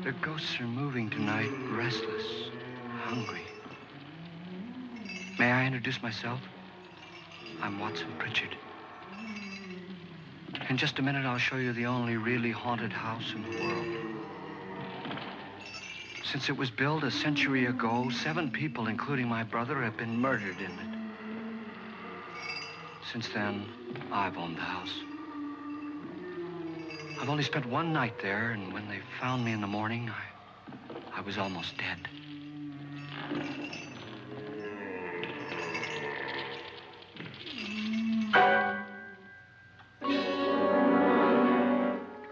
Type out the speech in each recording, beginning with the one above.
The ghosts are moving tonight, restless, hungry. May I introduce myself? I'm Watson Pritchard. In just a minute, I'll show you the only really haunted house in the world. Since it was built a century ago, 7 people, including my brother, have been murdered in it. Since then, I've owned the house. I've only spent one night there, and when they found me in the morning, I was almost dead.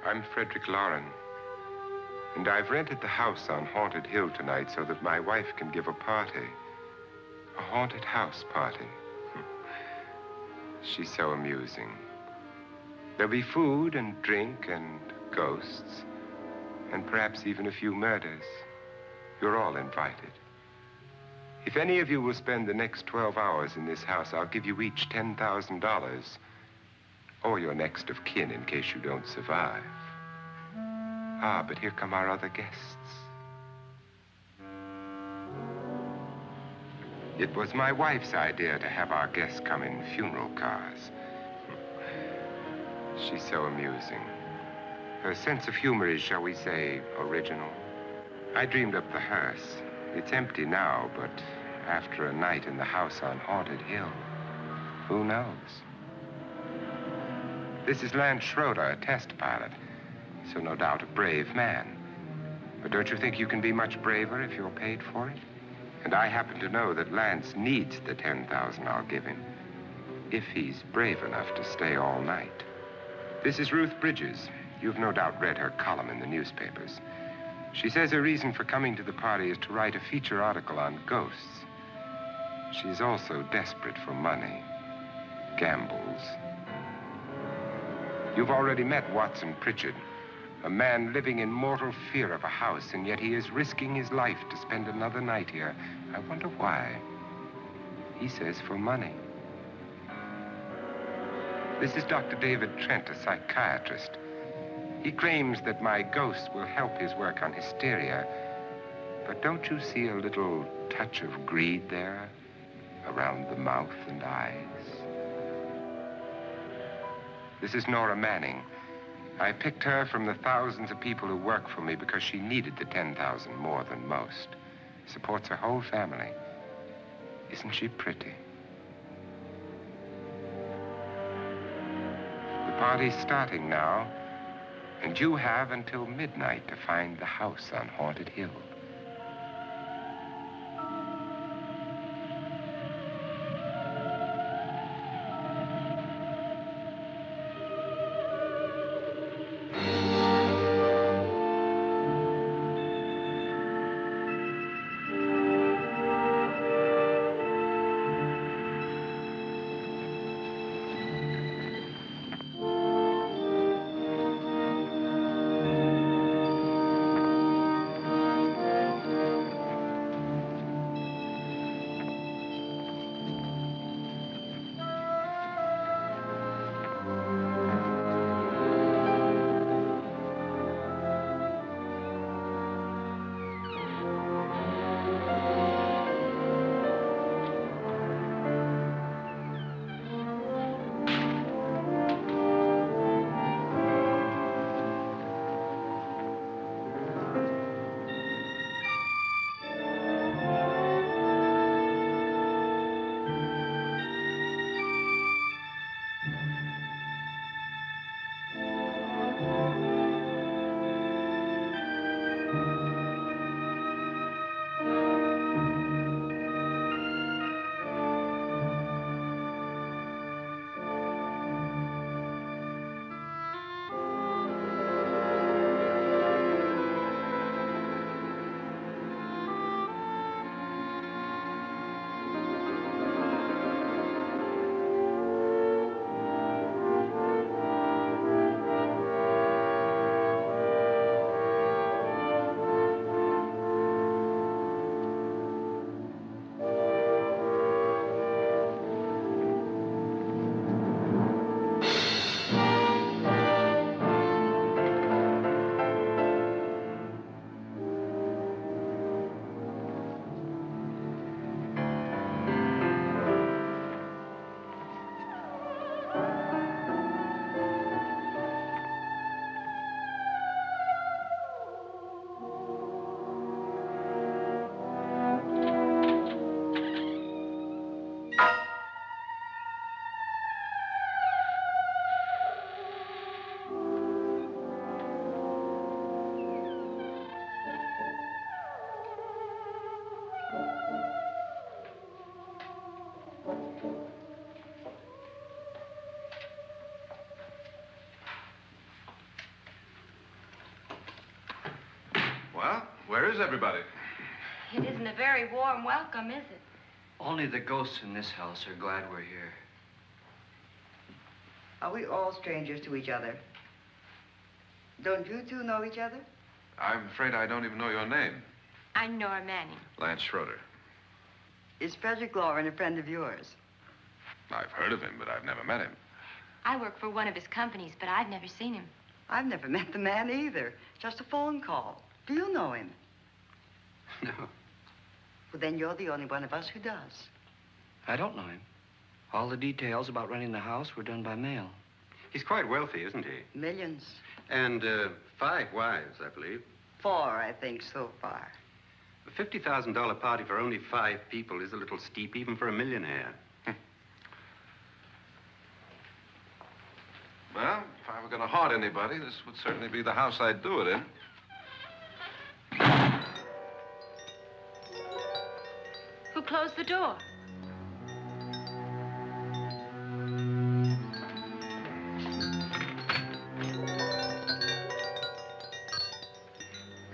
I'm Frederick Lauren, and I've rented the house on Haunted Hill tonight so that my wife can give a party. A haunted house party. She's so amusing. There'll be food and drink and ghosts, and perhaps even a few murders. You're all invited. If any of you will spend the next 12 hours in this house, I'll give you each $10,000, or your next of kin in case you don't survive. Ah, but here come our other guests. It was my wife's idea to have our guests come in funeral cars. She's so amusing. Her sense of humor is, shall we say, original. I dreamed up the hearse. It's empty now, but after a night in the house on Haunted Hill, who knows? This is Lance Schroeder, a test pilot, so no doubt a brave man. But don't you think you can be much braver if you're paid for it? And I happen to know that Lance needs the $10,000 I'll give him, if he's brave enough to stay all night. This is Ruth Bridges. You've no doubt read her column in the newspapers. She says her reason for coming to the party is to write a feature article on ghosts. She's also desperate for money, gambles. You've already met Watson Pritchard, a man living in mortal fear of a house, and yet he is risking his life to spend another night here. I wonder why. He says for money. This is Dr. David Trent, a psychiatrist. He claims that my ghost will help his work on hysteria. But don't you see a little touch of greed there around the mouth and eyes? This is Nora Manning. I picked her from the thousands of people who work for me because she needed the $10,000 more than most. Supports her whole family. Isn't she pretty? The party's starting now, and you have until midnight to find the house on Haunted Hill. Well, where is everybody? It isn't a very warm welcome, is it? Only the ghosts in this house are glad we're here. Are we all strangers to each other? Don't you two know each other? I'm afraid I don't even know your name. I'm Nora Manning. Lance Schroeder. Is Frederick Lauren a friend of yours? I've heard of him, but I've never met him. I work for one of his companies, but I've never seen him. I've never met the man either. Just a phone call. Do you know him? No, Well, then you're the only one of us who does. I don't know him. All the details about renting the house were done by mail. He's quite wealthy, isn't he? Millions. And 5 wives, I believe. 4, I think, so far. A $50,000 party for only 5 people is a little steep, even for a millionaire. Well, if I were going to haunt anybody, this would certainly be the house I'd do it in. Who closed the door?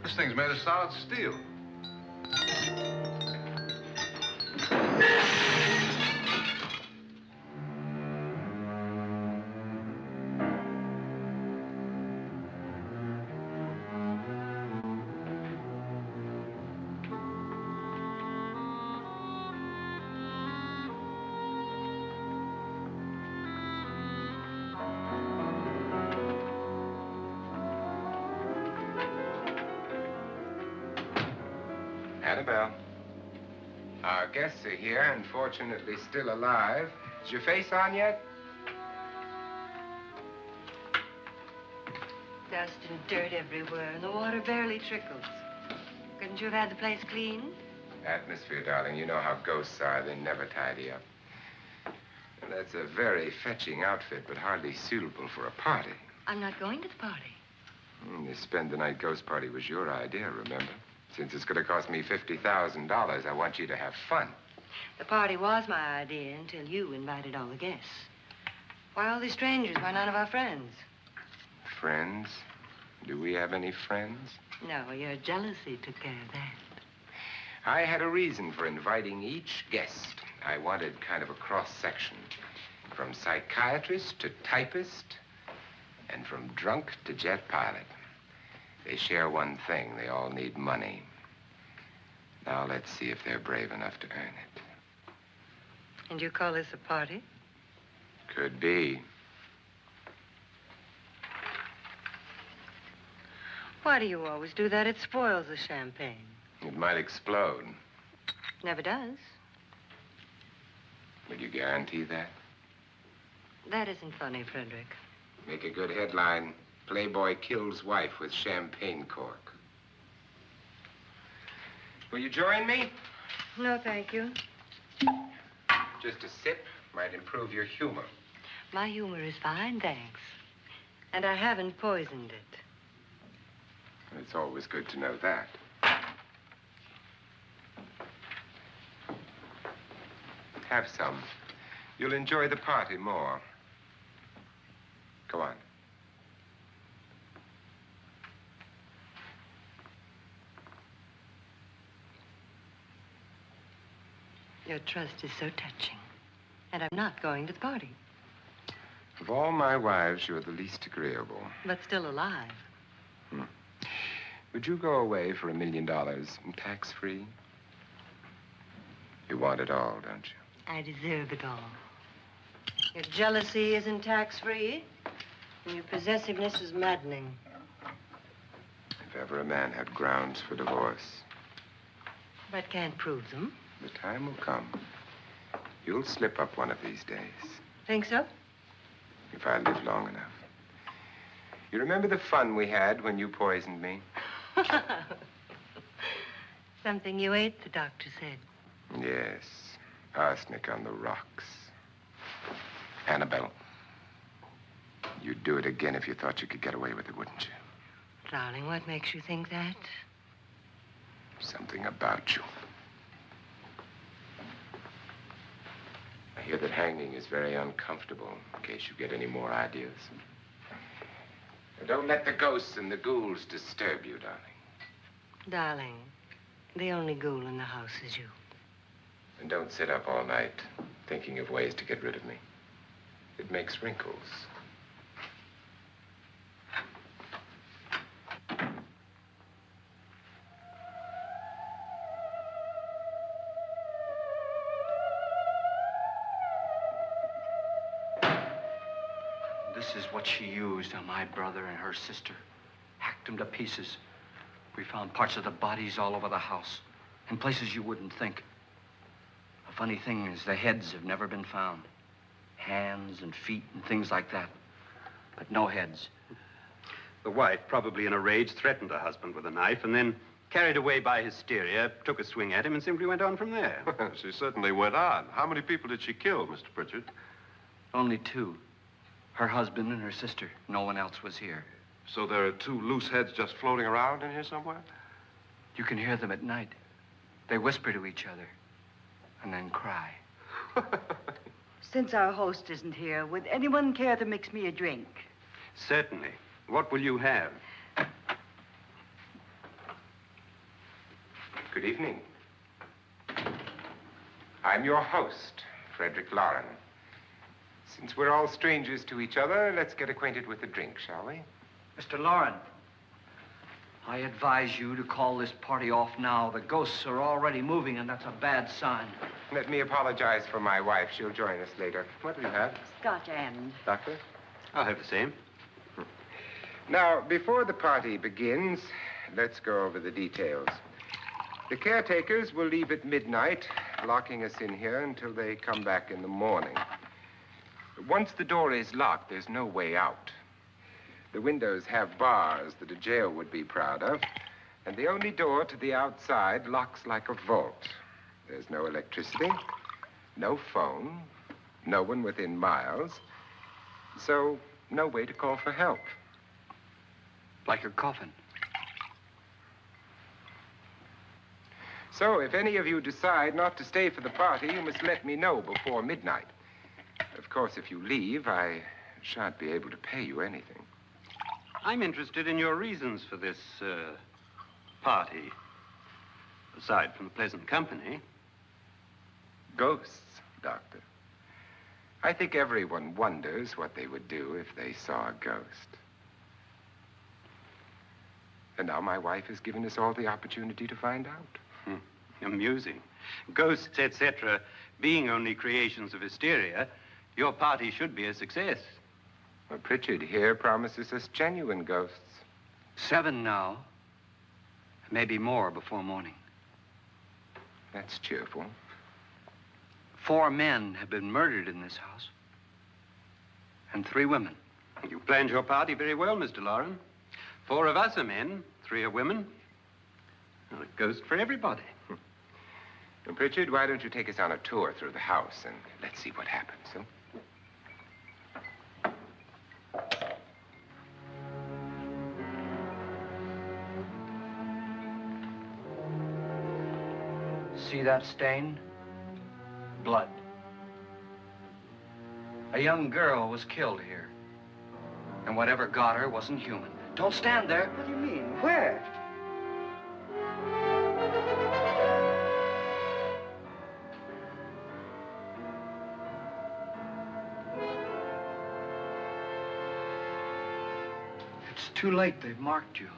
This thing's made of solid steel. Annabelle. Our guests are here, unfortunately still alive. Is your face on yet? Dust and dirt everywhere, and the water barely trickles. Couldn't you have had the place cleaned? Atmosphere, darling. You know how ghosts are. They never tidy up. And that's a very fetching outfit, but hardly suitable for a party. I'm not going to the party. The spend-the-night ghost party was your idea, remember? Since it's going to cost me $50,000, I want you to have fun. The party was my idea until you invited all the guests. Why all these strangers? Why none of our friends? Friends? Do we have any friends? No, your jealousy took care of that. I had a reason for inviting each guest. I wanted kind of a cross-section. From psychiatrist to typist, and from drunk to jet pilot. They share one thing. They all need money. Now let's see if they're brave enough to earn it. And you call this a party? Could be. Why do you always do that? It spoils the champagne. It might explode. Never does. Will you guarantee that? That isn't funny, Frederick. Make a good headline. Playboy kills wife with champagne cork. Will you join me? No, thank you. Just a sip might improve your humor. My humor is fine, thanks. And I haven't poisoned it. It's always good to know that. Have some. You'll enjoy the party more. Go on. Your trust is so touching. And I'm not going to the party. Of all my wives, you're the least agreeable. But still alive. Would you go away for $1 million tax-free? You want it all, don't you? I deserve it all. Your jealousy isn't tax-free, and your possessiveness is maddening. If ever a man had grounds for divorce, But can't prove them. the time will come. You'll slip up one of these days, Think so? if I live long enough. You remember the fun we had when you poisoned me? Something you ate, the doctor said. Yes, arsenic on the rocks. Annabelle, you'd do it again if you thought you could get away with it, wouldn't you? Darling, what makes you think that? Something about you. I hear that hanging is very uncomfortable, in case you get any more ideas. Now, don't let the ghosts and the ghouls disturb you, darling. Darling, the only ghoul in the house is you. And don't sit up all night thinking of ways to get rid of me. It makes wrinkles. This is what she used on my brother and her sister. Hacked them to pieces. We found parts of the bodies all over the house, in places you wouldn't think. The funny thing is the heads have never been found. Hands and feet and things like that. But no heads. The wife, probably in a rage, threatened her husband with a knife and then, carried away by hysteria, took a swing at him and simply went on from there. She certainly went on. How many people did she kill, Mr. Pritchard? Only two. Her husband and her sister. No one else was here. So there are two loose heads just floating around in here somewhere? You can hear them at night. They whisper to each other and then cry. Since our host isn't here, would anyone care to mix me a drink? Certainly. What will you have? Good evening. I'm your host, Frederick Lauren. Since we're all strangers to each other, let's get acquainted with a drink, shall we? Mr. Lauren, I advise you to call this party off now. The ghosts are already moving, and that's a bad sign. Let me apologize for my wife. She'll join us later. What will you have? Scotch and. Doctor? I'll have the same. Now, before the party begins, let's go over the details. The caretakers will leave at midnight, locking us in here until they come back in the morning. Once the door is locked, there's no way out. The windows have bars that a jail would be proud of, and the only door to the outside locks like a vault. There's no electricity, no phone, no one within miles, so no way to call for help. Like a coffin. So if any of you decide not to stay for the party, you must let me know before midnight. Of course, if you leave, I shan't be able to pay you anything. I'm interested in your reasons for this, party. Aside from the pleasant company. Ghosts, Doctor. I think everyone wonders what they would do if they saw a ghost. And now my wife has given us all the opportunity to find out. Amusing. Ghosts, etc., being only creations of hysteria, your party should be a success. Well, Pritchard here promises us genuine ghosts. 7 now. Maybe more before morning. That's cheerful. 4 men have been murdered in this house. And 3 women. You planned your party very well, Mr. Lauren. 4 of us are men, 3 are women. Well, a ghost for everybody. And Pritchard, why don't you take us on a tour through the house and let's see what happens, huh? See that stain? Blood. A young girl was killed here. And whatever got her wasn't human. Don't stand there. What do you mean? Where? It's too late. They've marked you.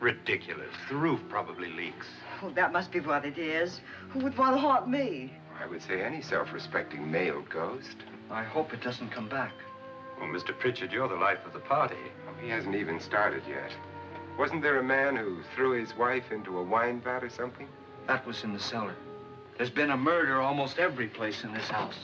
Ridiculous. The roof probably leaks. Oh, that must be what it is. Who would want to haunt me? I would say any self-respecting male ghost. I hope it doesn't come back. Well, Mr. Pritchard, you're the life of the party. Oh, he hasn't even started yet. Wasn't there a man who threw his wife into a wine vat or something? That was in the cellar. There's been a murder almost every place in this house.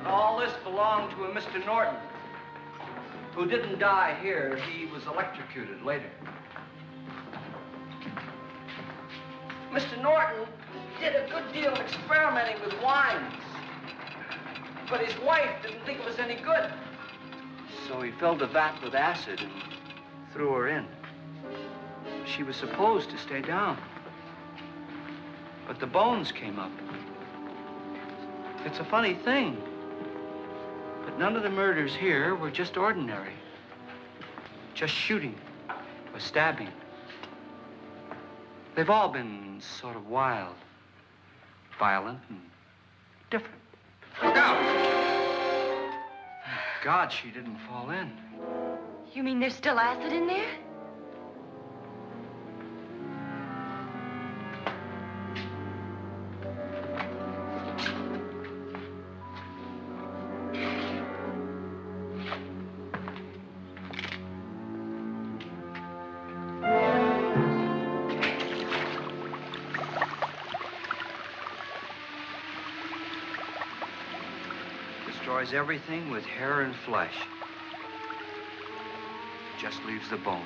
All this belonged to a Mr. Norton, who didn't die here. He was electrocuted later. Mr. Norton did a good deal of experimenting with wines, but his wife didn't think it was any good. So he filled the vat with acid and threw her in. she was supposed to stay down. But the bones came up. It's a funny thing, but none of the murders here were just ordinary. Just shooting or stabbing. They've all been sort of wild, violent, and different. Look out! Thank God she didn't fall in. You mean there's still acid in there? Destroys everything with hair and flesh. Just leaves the bones.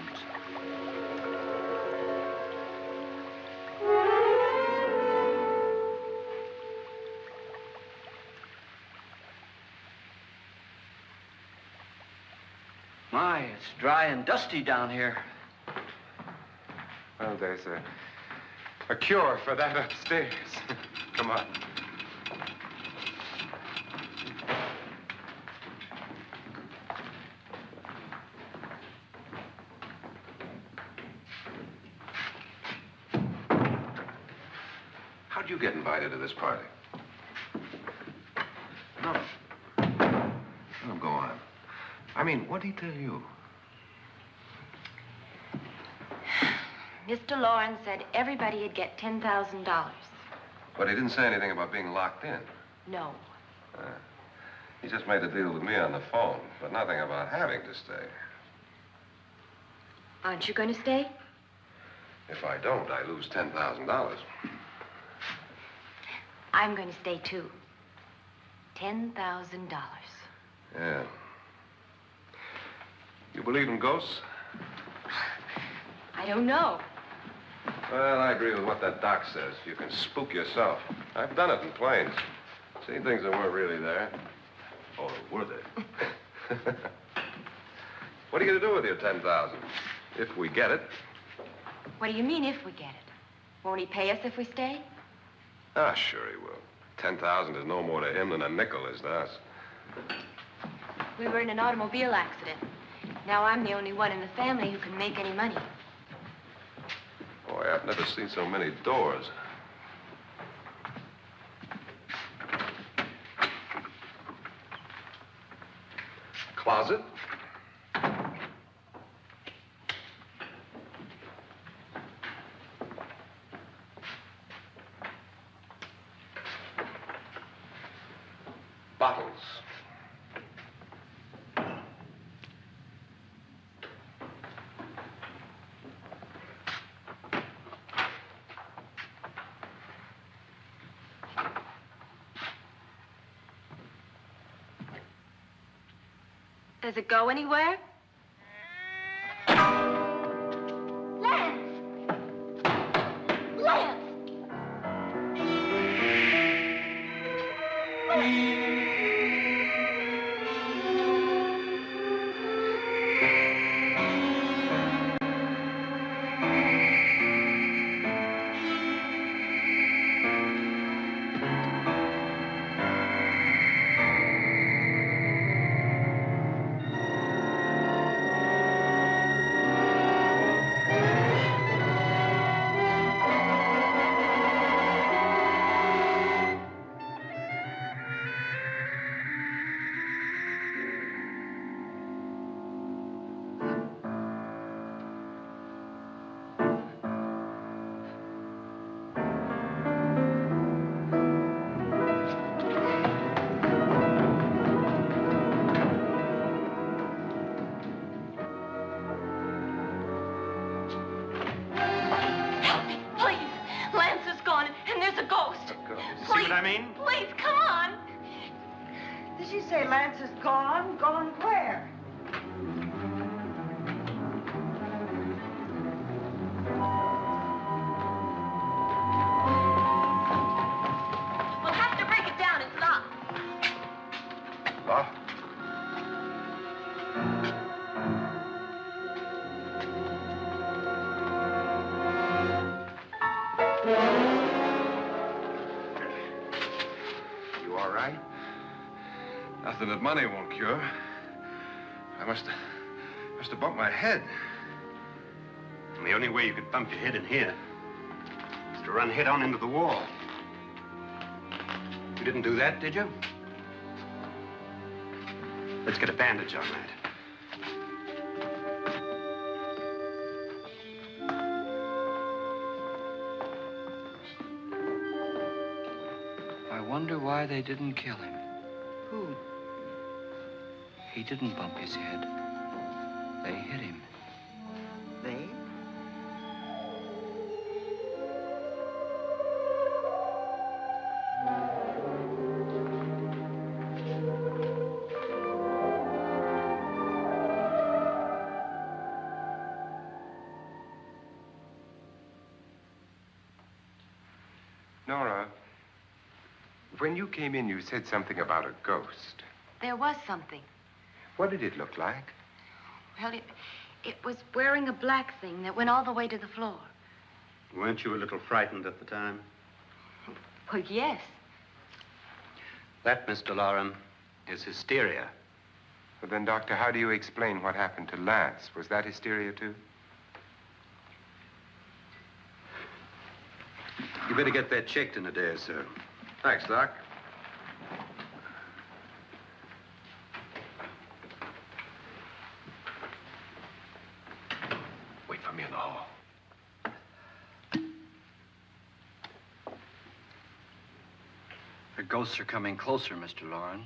My, it's dry and dusty down here. Well, there's a cure for that upstairs. Come on. How'd you get invited to this party? No. No, go on. I mean, what'd he tell you? Mr. Lawrence said everybody'd get $10,000. But he didn't say anything about being locked in. No. He just made a deal with me on the phone, but nothing about having to stay. Aren't you going to stay? If I don't, I lose $10,000. I'm going to stay, too. $10,000. Yeah. You believe in ghosts? I don't know. Well, I agree with what that doc says. You can spook yourself. I've done it in planes. Seen things that weren't really there. Or were they? What are you going to do with your $10,000? If we get it. What do you mean, if we get it? Won't he pay us if we stay? Ah, sure he will. 10,000 is no more to him than a nickel is to us. We were in an automobile accident. Now I'm the only one in the family who can make any money. Boy, I've never seen so many doors. Closet. Bottles. Does it go anywhere? Lance! Lance! See what I mean? Please, come on. Did she say Lance is gone? Gone where? We'll have to break it down. It's locked. Locked? You all right? Nothing that money won't cure. I must have bumped my head. And the only way you could bump your head in here is to run head on into the wall. You didn't do that, did you? Let's get a bandage on that. I wonder why they didn't kill him. Who? He didn't bump his head. They hit him. They? Nora, when you came in, you said something about a ghost. There was something. What did it look like? Well, it was wearing a black thing that went all the way to the floor. Weren't you a little frightened at the time? Well, yes. That, Mr. Loren, is hysteria. Well, then, Doctor, how do you explain what happened to Lance? Was that hysteria, too? You better get that checked in a day or so. Thanks, Doc. Wait for me in the hall. The ghosts are coming closer, Mr. Loren.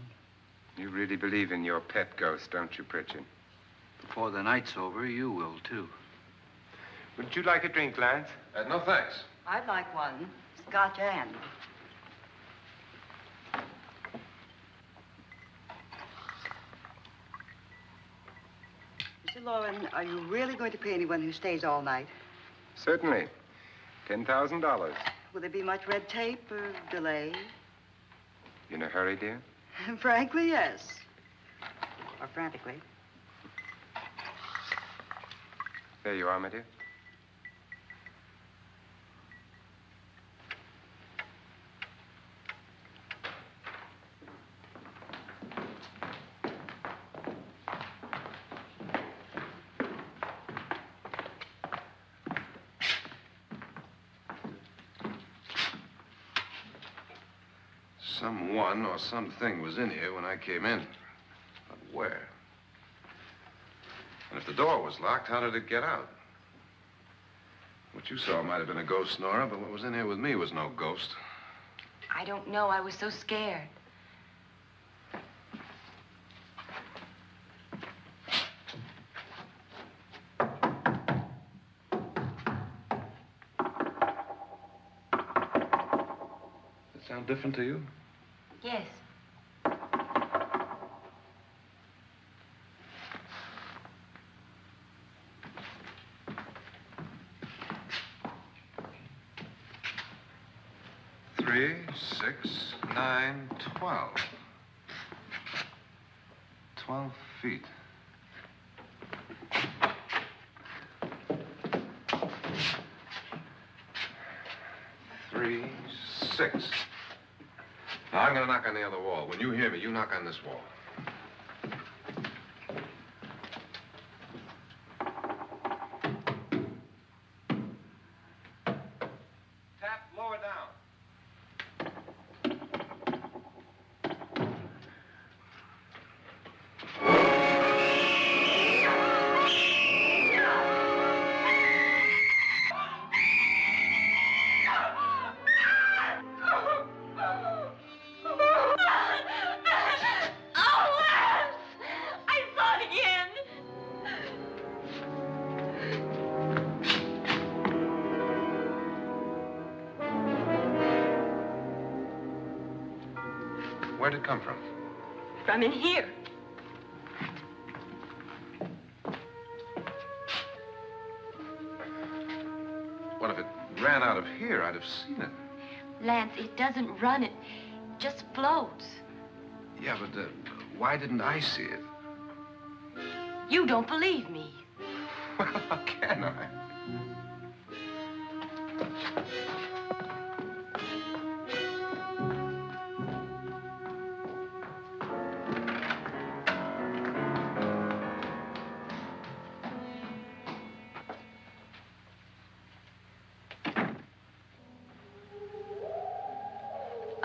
You really believe in your pet ghost, don't you, Pritchard? Before the night's over, you will, too. Would you like a drink, Lance? No, thanks. I'd like one. Scotch and. Mr. Loren, are you really going to pay anyone who stays all night? Certainly. $10,000. Will there be much red tape or delay? In a hurry, dear? Frankly, yes. Or frantically. There you are, my dear. Someone or something was in here when I came in. But where? And if the door was locked, how did it get out? What you saw might have been a ghost, Nora, but what was in here with me was no ghost. I don't know. I was so scared. Does it sound different to you? Yes. Three, 6, 9, 12. 12 feet. Three, 6. Now, I'm going to knock on the other wall. When you hear me, you knock on this wall. Tap lower down. Where'd it come from? From in here. What if it ran out of here? I'd have seen it. Lance, it doesn't run. It just floats. Yeah, but why didn't I see it? You don't believe me. Well, how can I?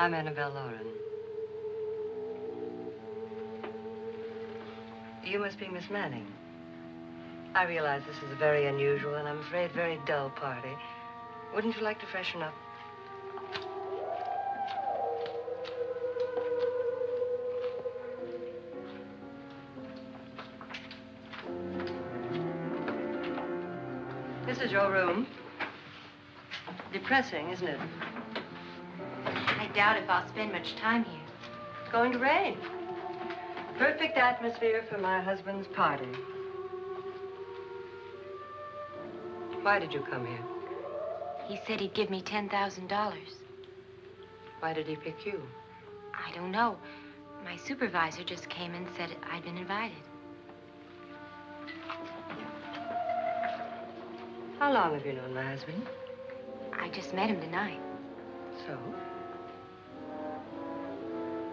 I'm Annabelle Lauren. You must be Miss Manning. I realize this is a very unusual and I'm afraid very dull party. Wouldn't you like to freshen up? This is your room. Depressing, isn't it? I doubt if I'll spend much time here. It's going to rain. Perfect atmosphere for my husband's party. Why did you come here? He said he'd give me $10,000. Why did he pick you? I don't know. My supervisor just came and said I'd been invited. How long have you known my husband? I just met him tonight. So?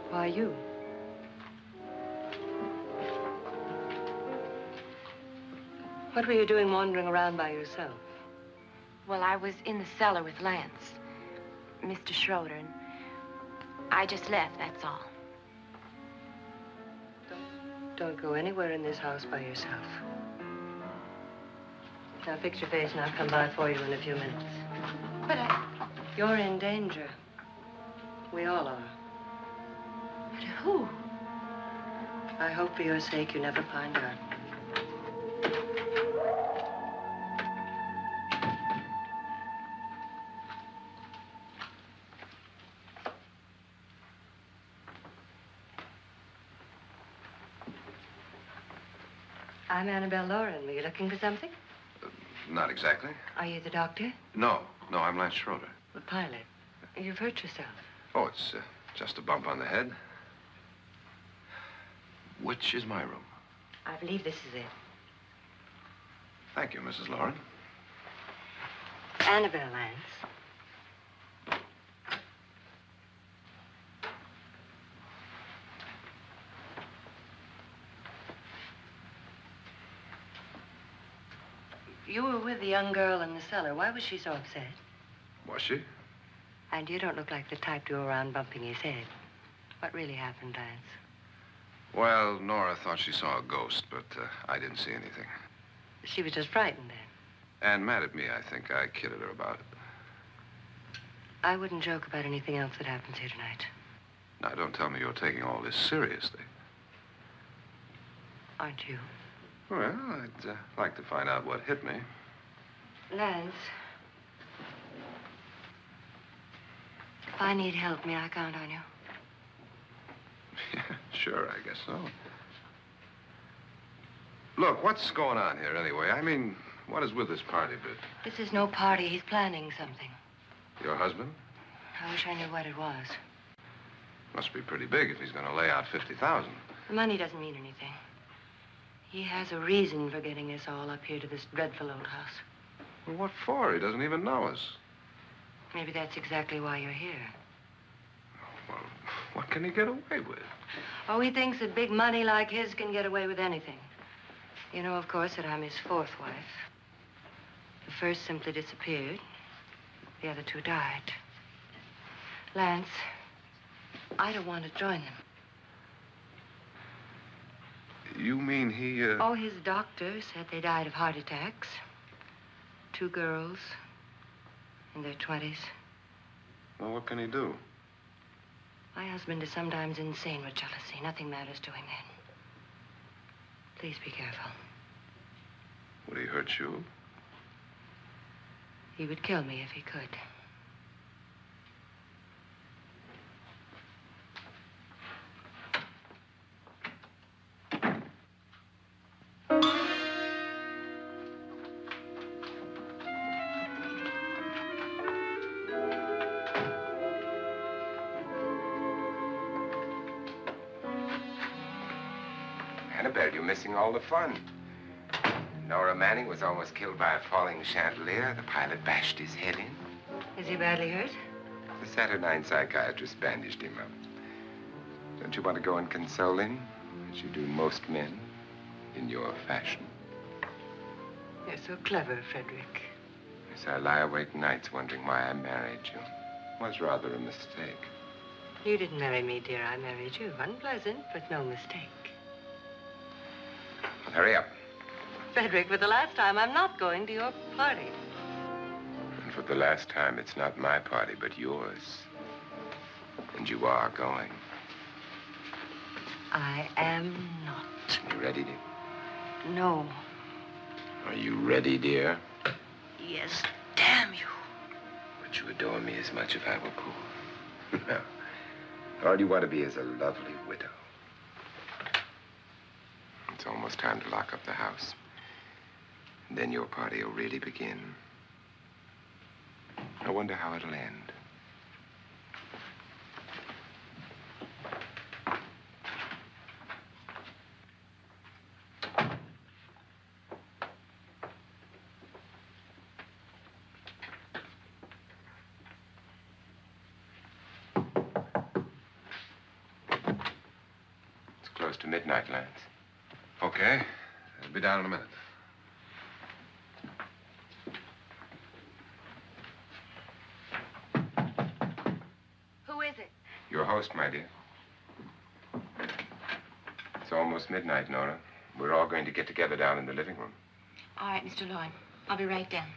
Why you? What were you doing wandering around by yourself? Well, I was in the cellar with Lance, Mr. Schroeder, and I just left, that's all. Don't go anywhere in this house by yourself. Now fix your face and I'll come by for you in a few minutes. But You're in danger. We all are. but who? I hope for your sake you never find out. I'm Annabelle Lauren. Were you looking for something? Not exactly. Are you the doctor? No, I'm Lance Schroeder. The pilot. You've hurt yourself. Oh, it's just a bump on the head. Which is my room? I believe this is it. Thank you, Mrs. Lauren. Annabelle Lance. You were with the young girl in the cellar. Why was she so upset? Was she? And you don't look like the type to go around bumping his head. What really happened, Lance? Well, Nora thought she saw a ghost, but I didn't see anything. She was just frightened then. And mad at me, I think. I kidded her about it. I wouldn't joke about anything else that happens here tonight. Now, don't tell me you're taking all this seriously. Aren't you? Well, I'd like to find out what hit me. Lance. If I need help, may I count on you? Yeah, sure, I guess so. Look, what's going on here anyway? I mean, what is with this party bit? This is no party. He's planning something. Your husband? I wish I knew what it was. Must be pretty big if he's going to lay out 50,000. The money doesn't mean anything. He has a reason for getting us all up here to this dreadful old house. Well, what for? He doesn't even know us. Maybe that's exactly why you're here. Well, what can he get away with? Oh, he thinks that big money like his can get away with anything. You know, of course, that I'm his fourth wife. The first simply disappeared. The other two died. Lance, I don't want to join them. You mean he, Oh, his doctor said they died of heart attacks. 2 girls in their 20s. Well, what can he do? My husband is sometimes insane with jealousy. Nothing matters to him then. Please be careful. Would he hurt you? He would kill me if he could. Annabelle, you're missing all the fun. Nora Manning was almost killed by a falling chandelier. The pilot bashed his head in. Is he badly hurt? The Saturnine psychiatrist bandaged him up. Don't you want to go and console him, as you do most men, in your fashion? You're so clever, Frederick. Yes, I lie awake nights wondering why I married you. It was rather a mistake. You didn't marry me, dear. I married you. Unpleasant, but no mistake. Well, hurry up. Frederick, for the last time, I'm not going to your party. And for the last time, it's not my party, but yours. And you are going. I am not. You ready, dear? No. Are you ready, dear? Yes, damn you. Would you adore me as much if I were poor? No. All you want to be is a lovely widow. It's almost time to lock up the house. And then your party will really begin. I wonder how it'll end. It's close to midnight, Lance. Okay. I'll be down in a minute. Who is it? Your host, my dear. It's almost midnight, Nora. We're all going to get together down in the living room. All right, Mr. Lloyd. I'll be right down.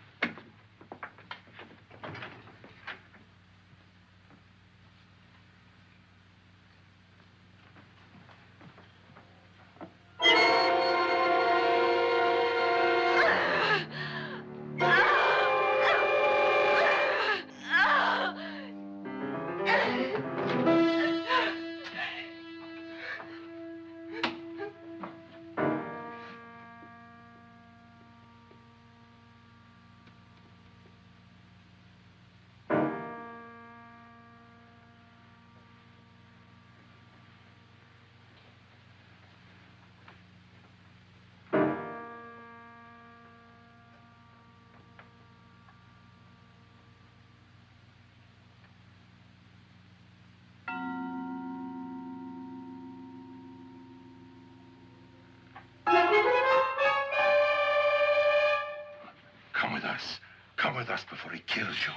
Come with us. Come with us before he kills you.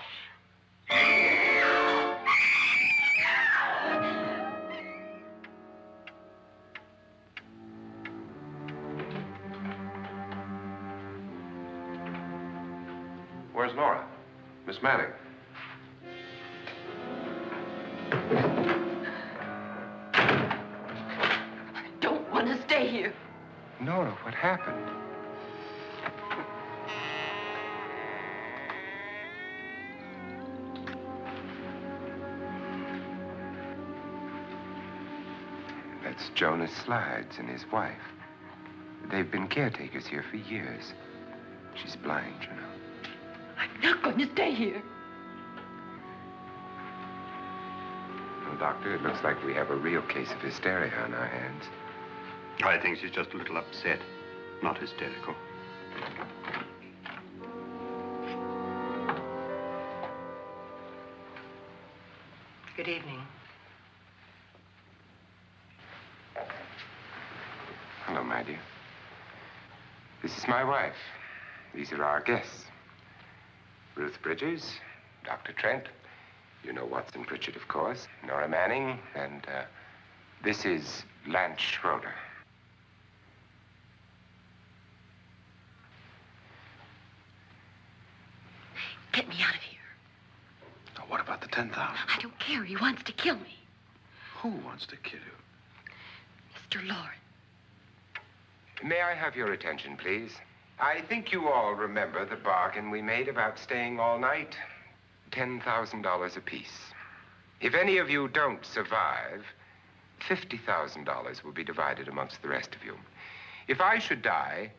Where's Laura? Miss Manning. I don't want to stay here. Nora, what happened? That's Jonas Slides and his wife. They've been caretakers here for years. She's blind, you know. I'm not going to stay here. Well, Doctor, it looks like we have a real case of hysteria on our hands. I think she's just a little upset, not hysterical. Good evening. Hello, my dear. This is my wife. These are our guests. Ruth Bridges, Dr. Trent. You know Watson Pritchard, of course. Nora Manning, and this is Lance Schroeder. Get me out of here. Now, what about the 10,000? I don't care. He wants to kill me. Who wants to kill you? Mr. Lawrence. May I have your attention, please? I think you all remember the bargain we made about staying all night. $10,000 apiece. If any of you don't survive, $50,000 will be divided amongst the rest of you. If I should die,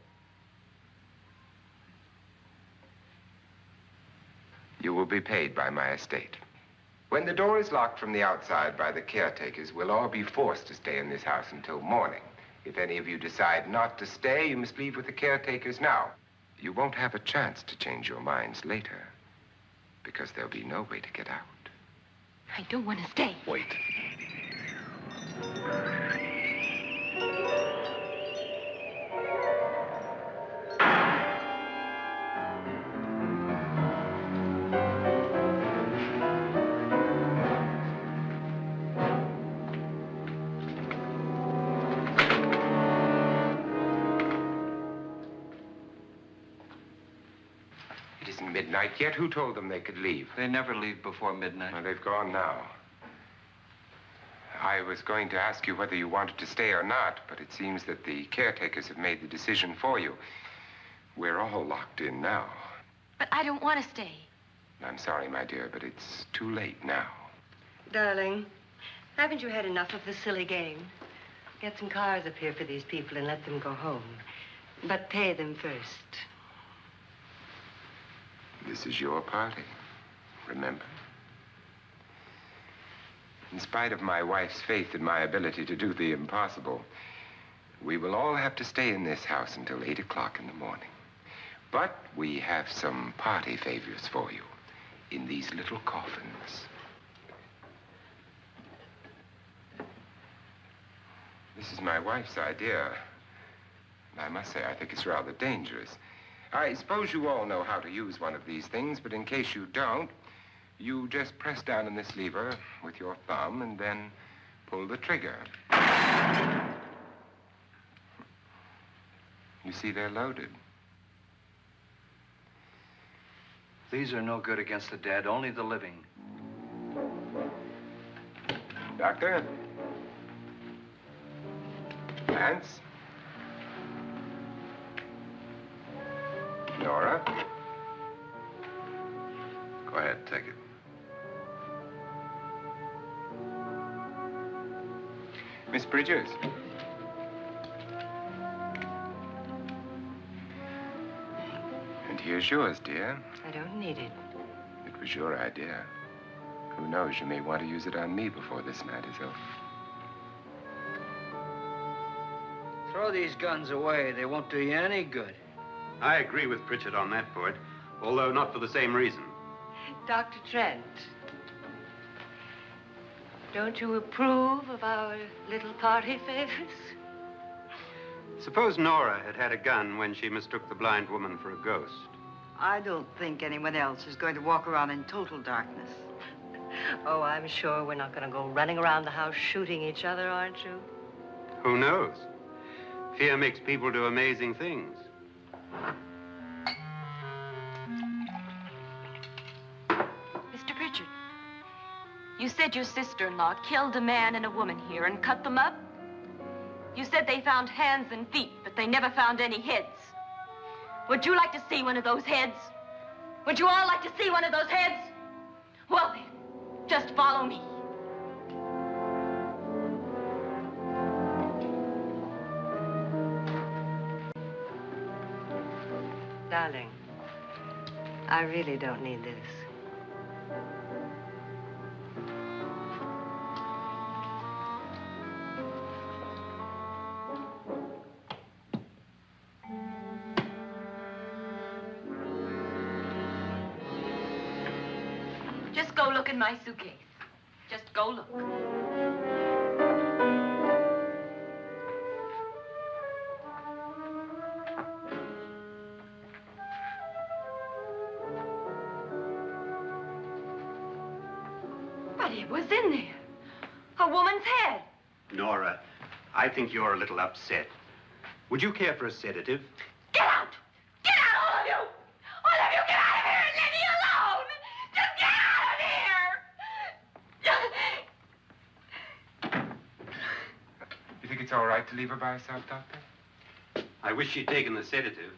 you will be paid by my estate. When the door is locked from the outside by the caretakers, we'll all be forced to stay in this house until morning. If any of you decide not to stay, you must leave with the caretakers now. You won't have a chance to change your minds later, because there'll be no way to get out. I don't want to stay. Wait. midnight yet? Who told them they could leave? They never leave before midnight. Well, they've gone now. I was going to ask you whether you wanted to stay or not, but it seems that the caretakers have made the decision for you. We're all locked in now. But I don't want to stay. I'm sorry, my dear, but it's too late now. Darling, haven't you had enough of the silly game? Get some cars up here for these people and let them go home. But pay them first. This is your party, remember? In spite of my wife's faith in my ability to do the impossible, we will all have to stay in this house until 8 o'clock in the morning. But we have some party favors for you in these little coffins. This is my wife's idea. And I must say, I think it's rather dangerous. I suppose you all know how to use one of these things, but in case you don't, you just press down on this lever with your thumb and then pull the trigger. You see, they're loaded. These are no good against the dead, only the living. Doctor? Lance? Nora? Go ahead, take it. Miss Bridges? And here's yours, dear. I don't need it. It was your idea. Who knows, you may want to use it on me before this night is over. Throw these guns away. They won't do you any good. I agree with Pritchard on that point, although not for the same reason. Dr. Trent, don't you approve of our little party favors? Suppose Nora had had a gun when she mistook the blind woman for a ghost. I don't think anyone else is going to walk around in total darkness. Oh, I'm sure we're not going to go running around the house shooting each other, aren't you? Who knows? Fear makes people do amazing things. Mr. Pritchard, you said your sister-in-law killed a man and a woman here and cut them up? You said they found hands and feet, but they never found any heads. Would you like to see one of those heads? Would you all like to see one of those heads? Well, then, just follow me. Darling, I really don't need this. Just go look in my suitcase. Just go look. But it was in there. A woman's head. Nora, I think you're a little upset. Would you care for a sedative? Get out! Get out, all of you! All of you, get out of here and leave me alone! Just get out of here! You think it's all right to leave her by herself, Doctor? I wish she'd taken the sedative.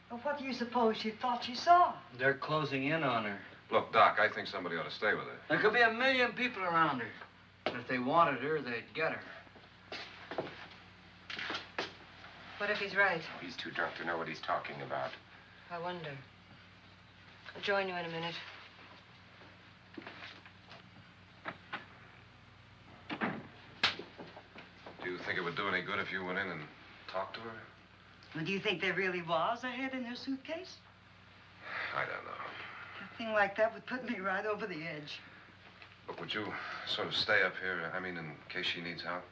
Well, what do you suppose she thought she saw? They're closing in on her. Look, Doc, I think somebody ought to stay with her. There could be 1 million people around her. And if they wanted her, they'd get her. What if he's right? Oh, he's too drunk to know what he's talking about. I wonder. I'll join you in a minute. Do you think it would do any good if you went in and talked to her? Well, do you think there really was a head in her suitcase? I don't know. A thing like that would put me right over the edge. Look, would you sort of stay up here, I mean, in case she needs help?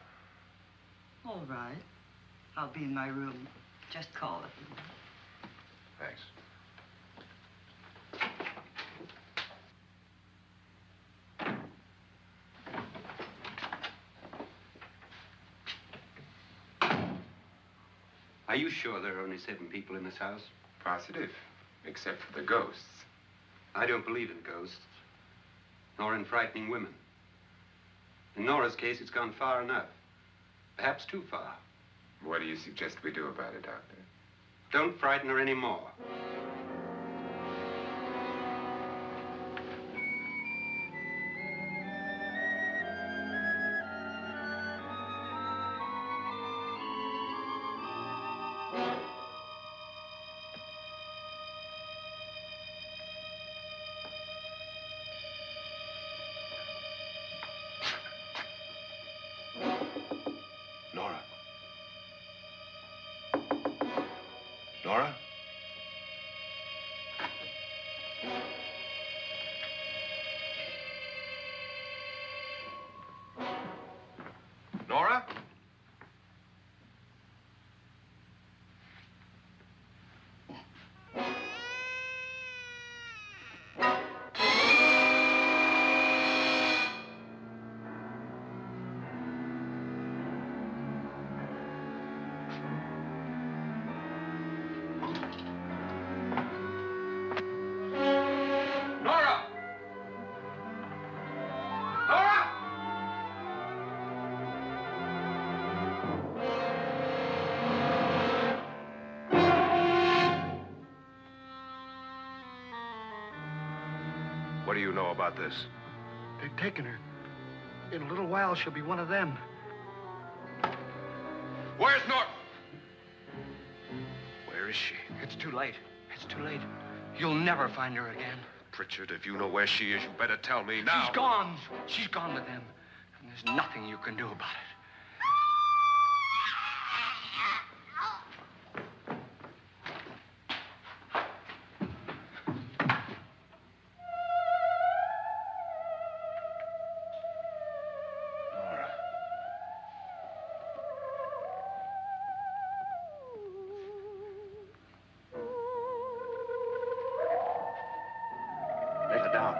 All right. I'll be in my room. Just call it. Thanks. Are you sure there are only 7 people in this house? Positive, except for the ghosts. I don't believe in ghosts, nor in frightening women. In Nora's case, it's gone far enough. Perhaps too far. What do you suggest we do about it, Doctor? Don't frighten her anymore. Nora? Nora? Nora? Nora! Nora! What do you know about this? They've taken her. In a little while, she'll be one of them. Where's Nora? Where is she? It's too late. It's too late. You'll never find her again. Pritchard, if you know where she is, you better tell me now. She's gone. She's gone with them. And there's nothing you can do about it. Nora. Let her down.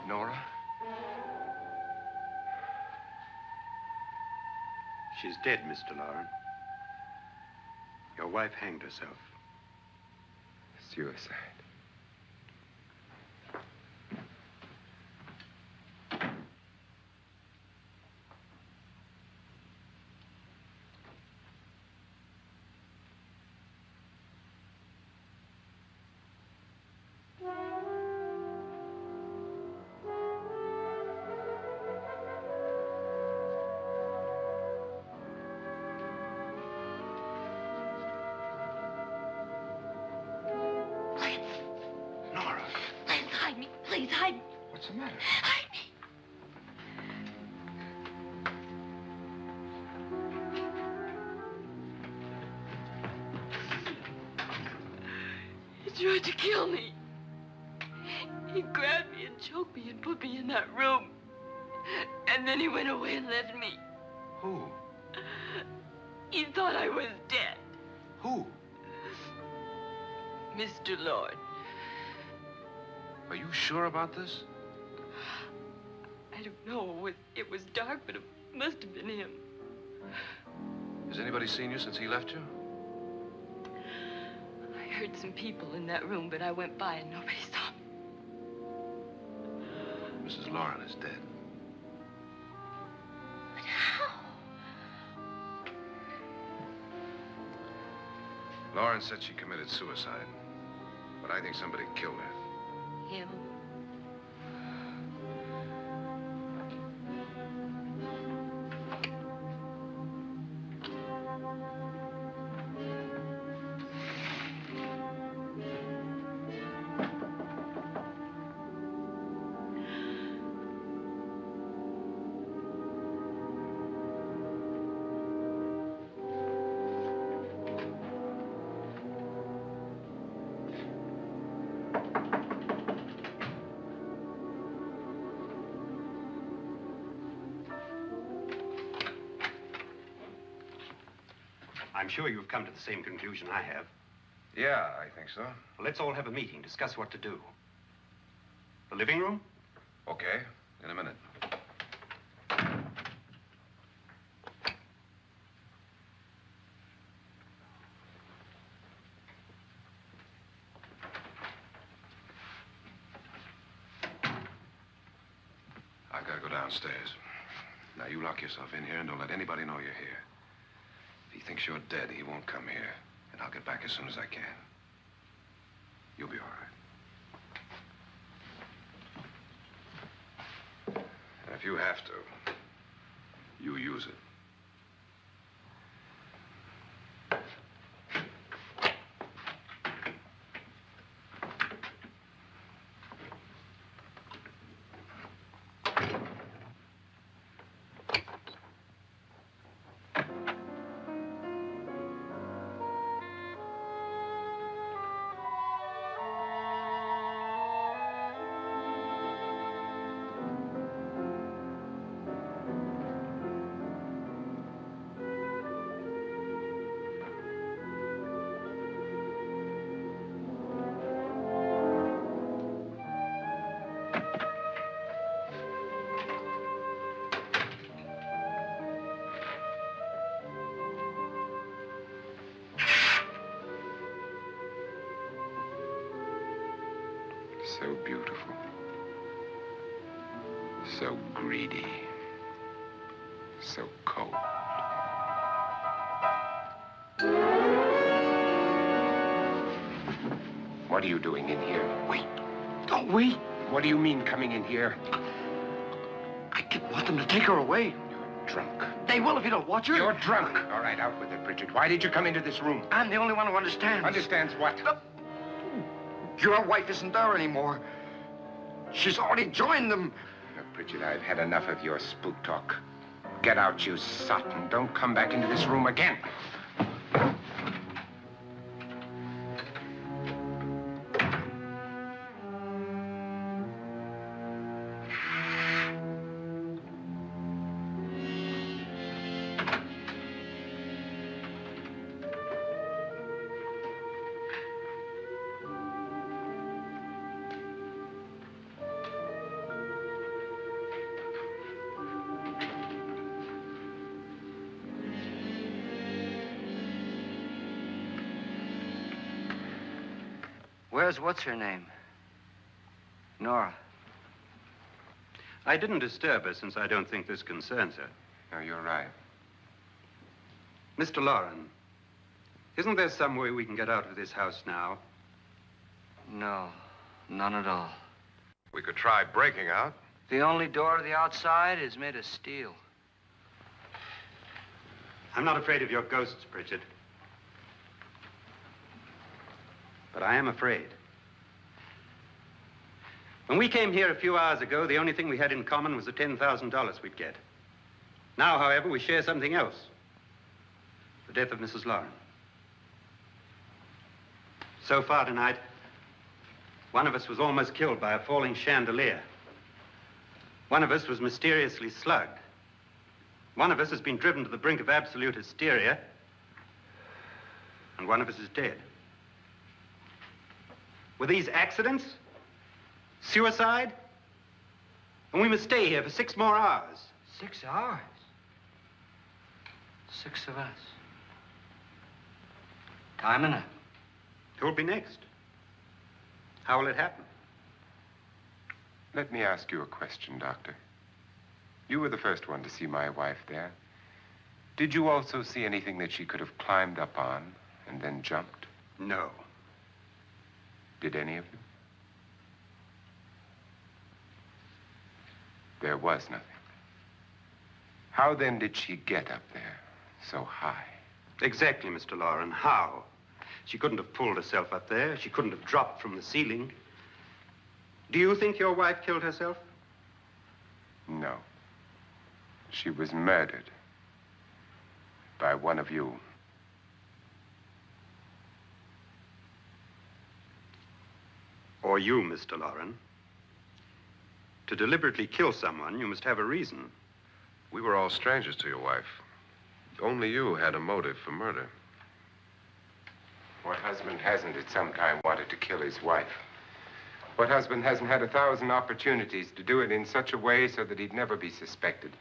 Nora? She's dead, Mr. Lauren. Your wife hanged herself. Suicide. Nora, Please hide me. Please hide me. what's the matter? Hide me. He tried to kill me. He grabbed me and choked me and put me in that room. And then he went away and left me. Who? He thought I was dead. Who? Mr. Lord. Are you sure about this? I don't know. It was dark, but it must have been him. Has anybody seen you since he left you? I heard some people in that room, but I went by and nobody saw me. Mrs. Lauren is dead. But how? Lauren said she committed suicide, but I think somebody killed her. Him? I'm sure you've come to the same conclusion I have. Yeah, I think so. Well, let's all have a meeting, discuss what to do. The living room? Okay, in a minute. I've got to go downstairs. Now, you lock yourself in here and don't let anybody know you're here. If he thinks you're dead, he won't come here. And I'll get back as soon as I can. You'll be all right. And if you have to, you use it. So beautiful. So greedy. So cold. What are you doing in here? Wait. Don't wait. What do you mean coming in here? I didn't want them to take her away. You're drunk. They will if you don't watch her. You're drunk. All right, out with it, Bridget. Why did you come into this room? I'm the only one who understands. Understands what? Your wife isn't there anymore. She's already joined them. Bridget, I've had enough of your spook talk. Get out, you sot, and don't come back into this room again. Where's what's-her-name? Nora. I didn't disturb her since I don't think this concerns her. No, you're right. Mr. Lauren, isn't there some way we can get out of this house now? No, none at all. We could try breaking out. The only door to the outside is made of steel. I'm not afraid of your ghosts, Bridget. But I am afraid. When we came here a few hours ago, the only thing we had in common was the $10,000 we'd get. Now, however, we share something else. The death of Mrs. Lauren. So far tonight, one of us was almost killed by a falling chandelier. One of us was mysteriously slugged. One of us has been driven to the brink of absolute hysteria. And one of us is dead. Were these accidents? Suicide? And we must stay here for 6 more hours. 6 hours? 6 of us. Time enough. Who'll be next? How will it happen? Let me ask you a question, Doctor. You were the first one to see my wife there. Did you also see anything that she could have climbed up on and then jumped? No. Did any of you? There was nothing. How then did she get up there so high? Exactly, Mr. Lauren. How? She couldn't have pulled herself up there. She couldn't have dropped from the ceiling. Do you think your wife killed herself? No. She was murdered by one of you. Or you, Mr. Lauren. To deliberately kill someone, you must have a reason. We were all strangers to your wife. Only you had a motive for murder. What husband hasn't at some time wanted to kill his wife? What husband hasn't had 1,000 opportunities to do it in such a way so that he'd never be suspected?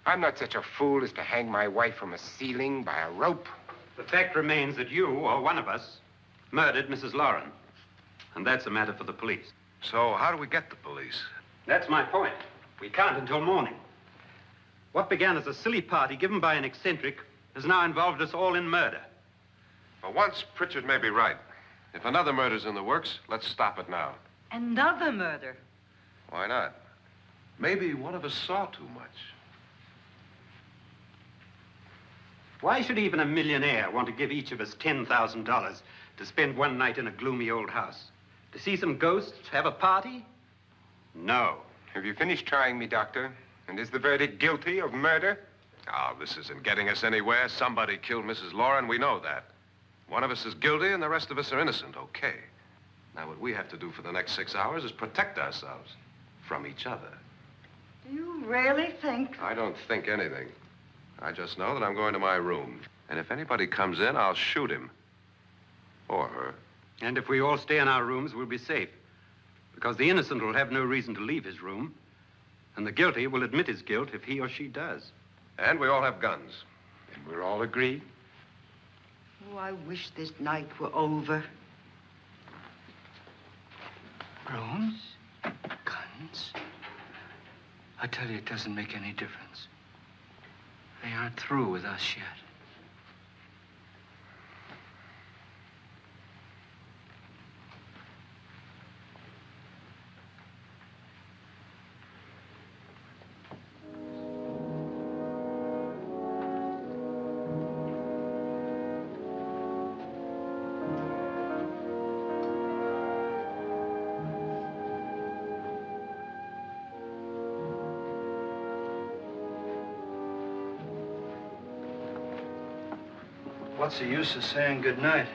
I'm not such a fool as to hang my wife from a ceiling by a rope. The fact remains that you, or one of us, murdered Mrs. Lauren. And that's a matter for the police. So how do we get the police? That's my point. We can't until morning. What began as a silly party given by an eccentric has now involved us all in murder. For once, Pritchard may be right. If another murder's in the works, let's stop it now. Another murder. Why not? Maybe one of us saw too much. Why should even a millionaire want to give each of us $10,000 to spend one night in a gloomy old house? To see some ghosts, have a party? No. Have you finished trying me, Doctor? And is the verdict guilty of murder? Oh, this isn't getting us anywhere. Somebody killed Mrs. Lauren. We know that. One of us is guilty and the rest of us are innocent, okay. Now, what we have to do for the next 6 hours is protect ourselves from each other. Do you really think? I don't think anything. I just know that I'm going to my room. And if anybody comes in, I'll shoot him. Or her. And if we all stay in our rooms, we'll be safe. Because the innocent will have no reason to leave his room. And the guilty will admit his guilt if he or she does. And we all have guns. And we're all agreed? Oh, I wish this night were over. Rooms? Guns? I tell you, it doesn't make any difference. They aren't through with us yet. What's the use of saying goodnight?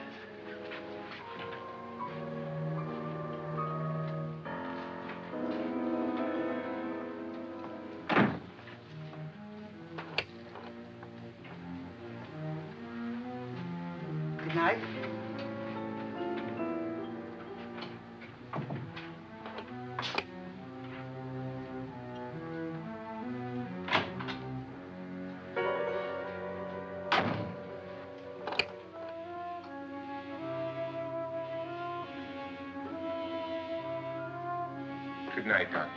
Good night. Good night, Doctor.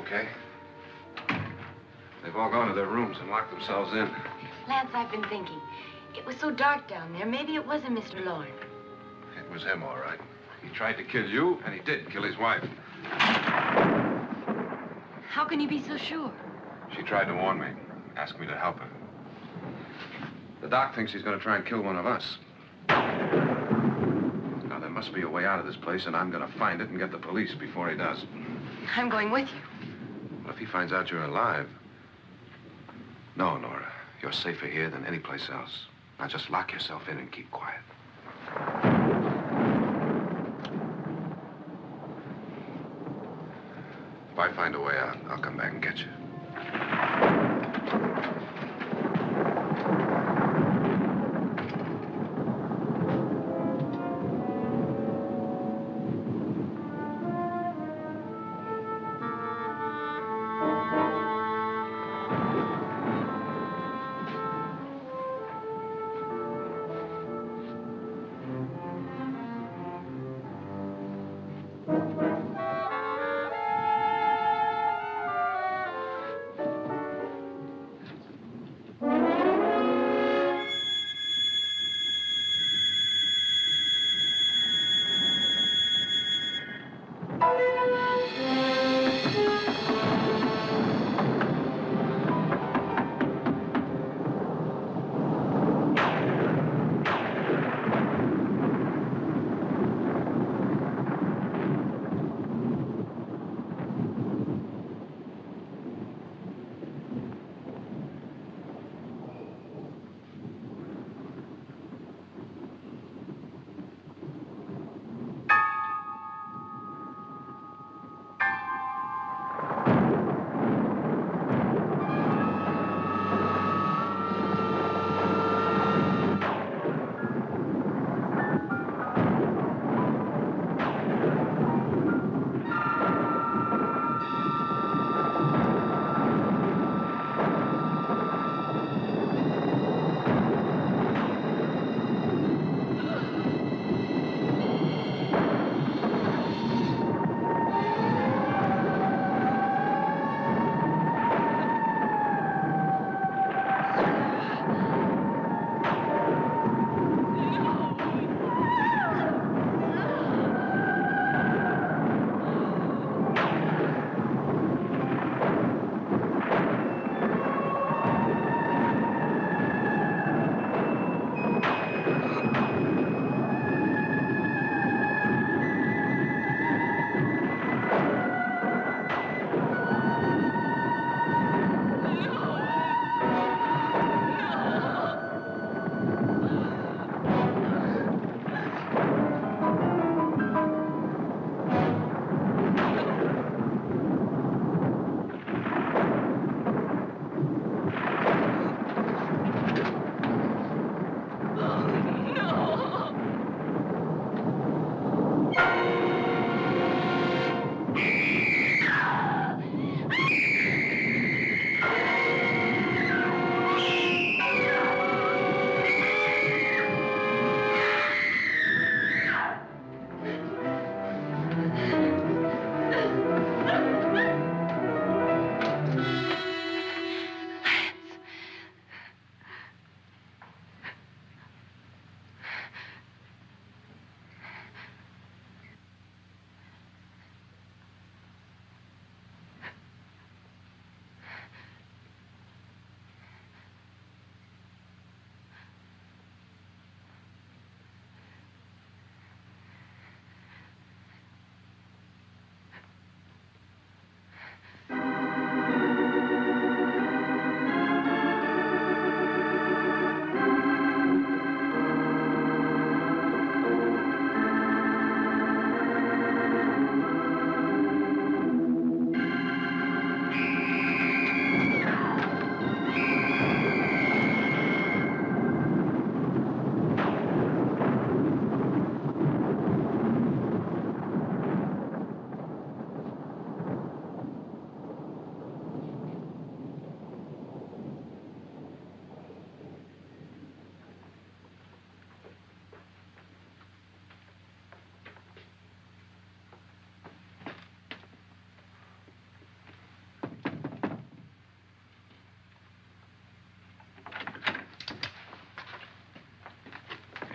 okay? They've all gone to their rooms and locked themselves in. Lance, I've been thinking. It was so dark down there. Maybe it wasn't Mr. Lorne. It was him, all right. He tried to kill you, and he did kill his wife. How can you be so sure? She tried to warn me, asked me to help her. The doc thinks he's going to try and kill one of us. Now, there must be a way out of this place, and I'm going to find it and get the police before he does. I'm going with you. Well, if he finds out you're alive... No, Nora. You're safer here than any place else. Now, just lock yourself in and keep quiet. If I find a way out, I'll come back and get you.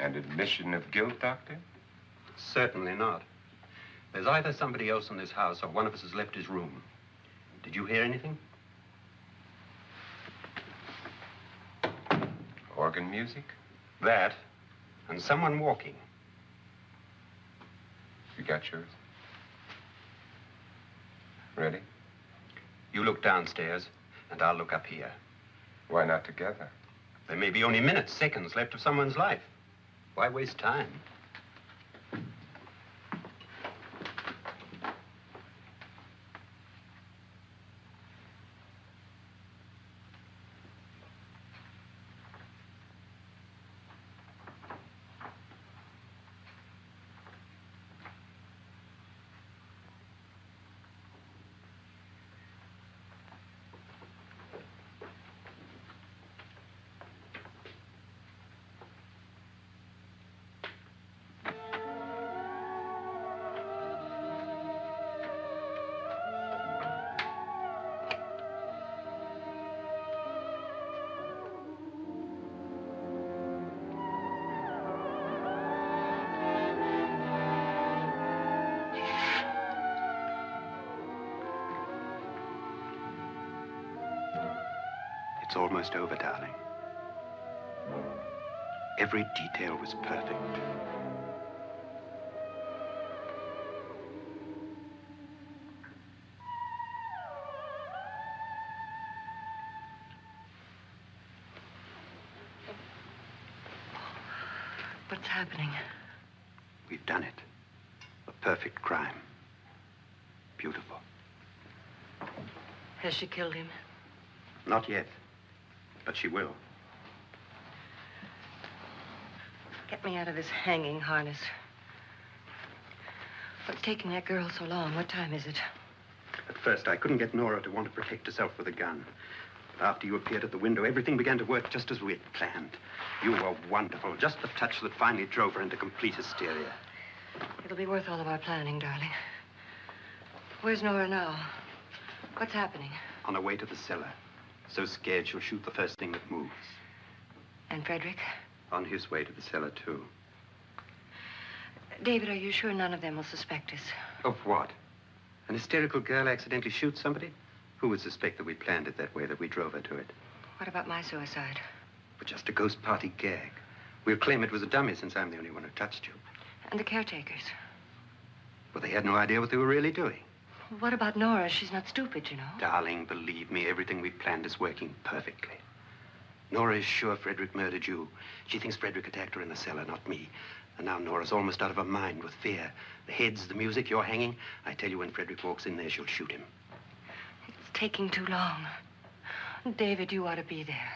And admission of guilt, Doctor? Certainly not. There's either somebody else in this house or one of us has left his room. Did you hear anything? Organ music? That, and someone walking. You got yours? Ready? You look downstairs, and I'll look up here. Why not together? There may be only minutes, seconds left of someone's life. Why waste time? It's almost over, darling. Every detail was perfect. What's happening? We've done it. A perfect crime. Beautiful. Has she killed him? Not yet, but she will. Get me out of this hanging harness. What's taking that girl so long? What time is it? At first, I couldn't get Nora to want to protect herself with a gun. But after you appeared at the window, everything began to work just as we had planned. You were wonderful. Just the touch that finally drove her into complete hysteria. It'll be worth all of our planning, darling. Where's Nora now? What's happening? On her way to the cellar. So scared she'll shoot the first thing that moves. And Frederick? On his way to the cellar, too. David, are you sure none of them will suspect us? Of what? An hysterical girl accidentally shoots somebody? Who would suspect that we planned it that way, that we drove her to it? What about my suicide? But just a ghost party gag. We'll claim it was a dummy since I'm the only one who touched you. And the caretakers? Well, they had no idea what they were really doing. What about Nora? She's not stupid, you know. Darling, believe me, everything we planned is working perfectly. Nora is sure Frederick murdered you. She thinks Frederick attacked her in the cellar, not me. And now Nora's almost out of her mind with fear. The heads, the music, you're hanging. I tell you, when Frederick walks in there, she'll shoot him. It's taking too long. David, you ought to be there.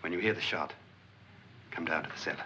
When you hear the shot, come down to the cellar.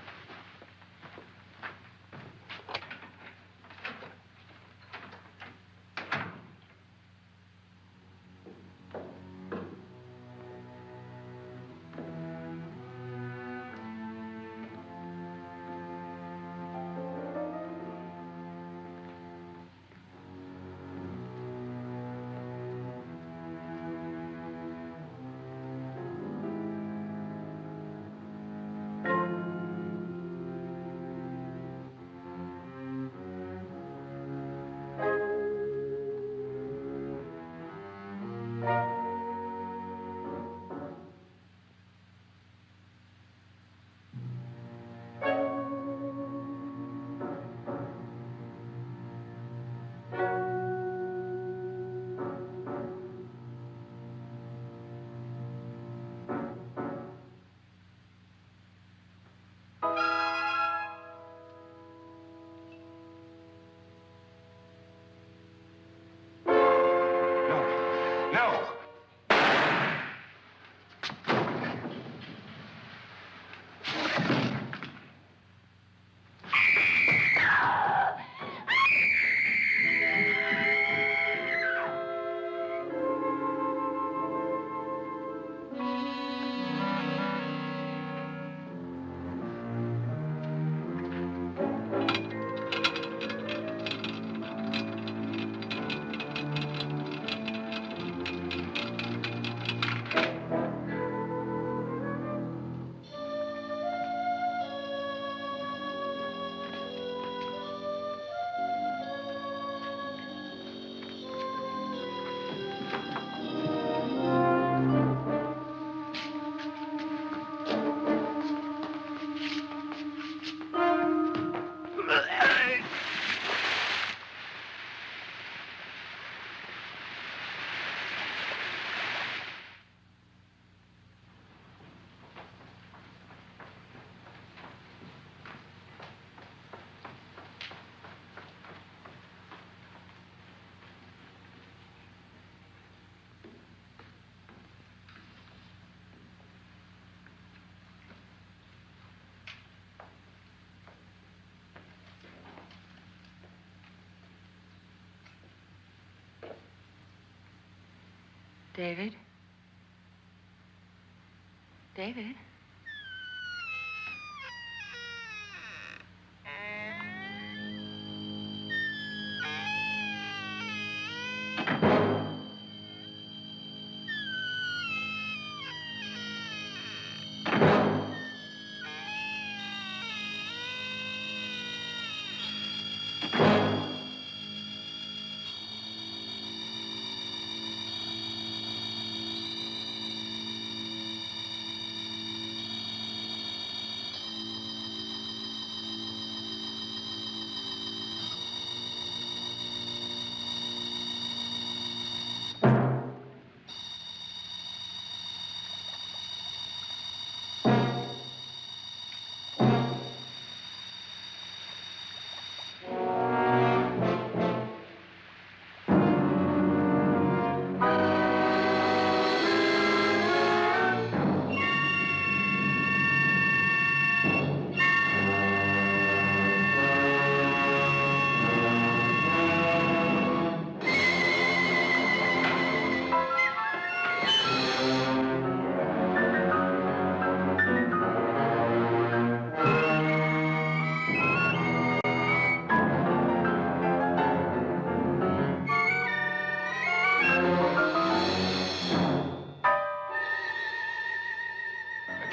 David? David?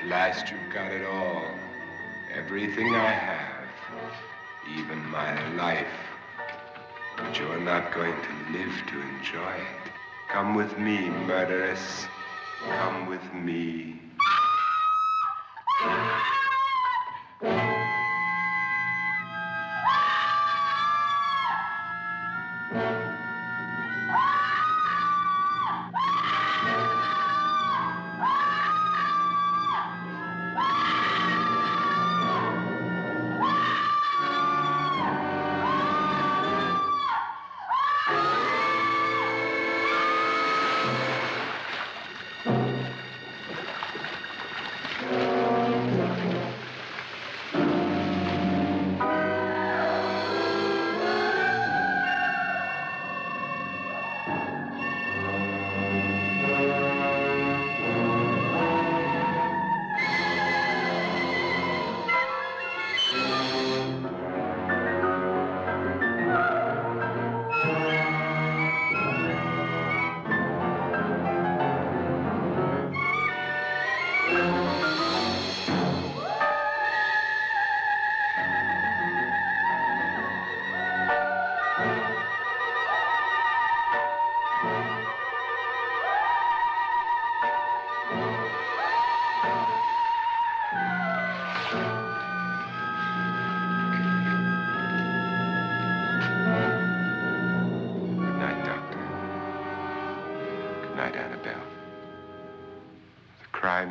At last you've got it all. Everything I have. Even my life. But you're not going to live to enjoy it. Come with me, murderess. Come with me.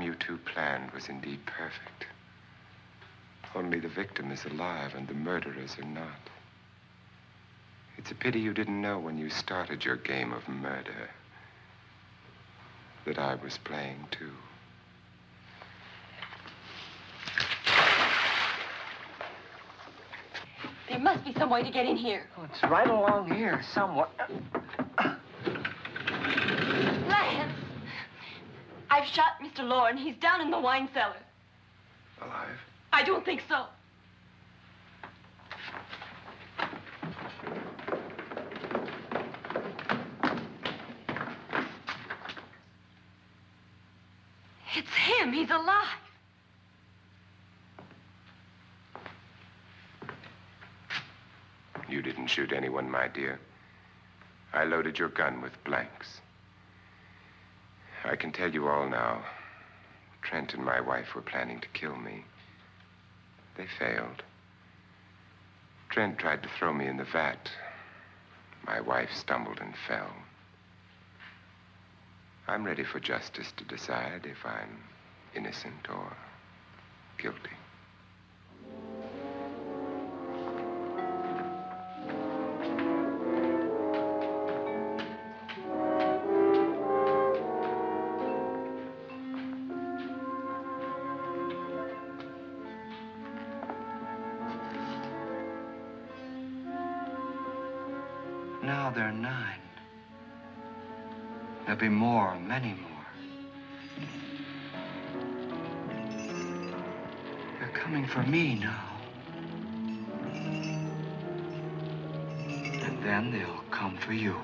You two planned was indeed perfect. Only the victim is alive and the murderers are not. It's a pity you didn't know when you started your game of murder that I was playing too. There must be some way to get in here. Oh, it's right along here somewhere. Lance! I've shot Mr. Loren. He's down in the wine cellar. Alive? I don't think so. It's him. He's alive. You didn't shoot anyone, my dear. I loaded your gun with blanks. I can tell you all now. Trent and my wife were planning to kill me. They failed. Trent tried to throw me in the vat. My wife stumbled and fell. I'm ready for justice to decide if I'm innocent or guilty. Now they're 9. There'll be more, many more. They're coming for me now. And then they'll come for you.